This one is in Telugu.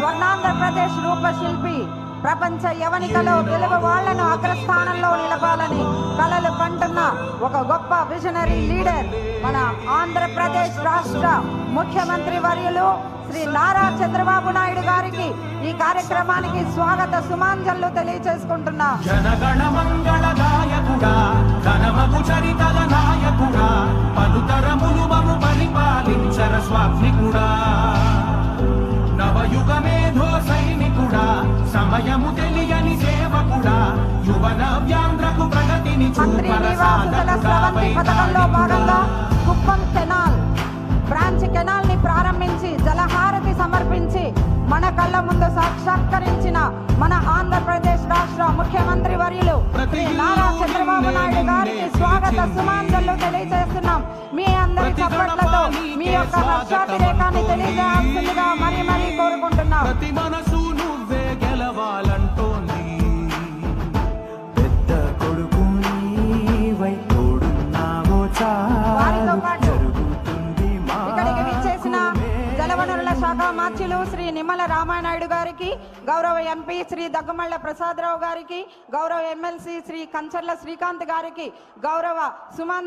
స్వర్ణాంధ్రప్రదేశ్ రూపశిల్పి ప్రపంచ యవనికలో తెలుగు వాళ్లను అగ్రస్థానంలో నిలపాలని కలలు కంటున్న ఒక గొప్ప విజనరీ లీడర్ మన ఆంధ్రప్రదేశ్ రాష్ట్ర ముఖ్యమంత్రి వర్యులు శ్రీ నారా చంద్రబాబు నాయుడు గారికి ఈ కార్యక్రమానికి స్వాగత సుమాంజలు తెలియజేసుకుంటున్నాం. జనగణ మంగళదాయకుడా ఘనమగు చరితల నాయకుడా పలుతరములు మము పరిపాలించర స్వామికుడా నవయుగ మేధో సైనికుడా సమయము తెలియని సేవకుడా యువన వ్యాంధ్రకు ప్రగతిని పథకంలో భాగంగా కుప్పం కెనాల్ బ్రాంచ్ కెనాల్ ని ప్రారంభించి జలహారతి సమర్పించి మన కళ్ళ ముందు సాక్షాత్కరించిన మన ఆంధ్రప్రదేశ్ రాష్ట్ర ముఖ్యమంత్రి వర్యులు శ్రీ నారా చంద్రబాబు నాయుడు గారికి స్వాగత సుమాంజలు తెలియజేస్తున్నాం. మీ అందరి చప్పట్లతో మీ యొక్క హర్షాతిరేకాన్ని తెలియజేయాల్సిందిగా మరీ మరీ కోరుకుంటున్నాం. ప్రతి మనసు నువ్వే గెలవాలంటోంది పెద్ద కొడుకు నీవై తోడున్నావో వారితో పాటు ఇక్కడికి విచ్చేసిన జలవనరుల శాఖ మార్చులు శ్రీ నిమ్మల రామానాయుడు గారికి, గౌరవ ఎంపీ శ్రీ దగ్గమళ్ళ ప్రసాదరావు గారికి, గౌరవ ఎమ్మెల్సీ శ్రీ కంచర్ల శ్రీకాంత్ గారికి, గౌరవ సుమాన్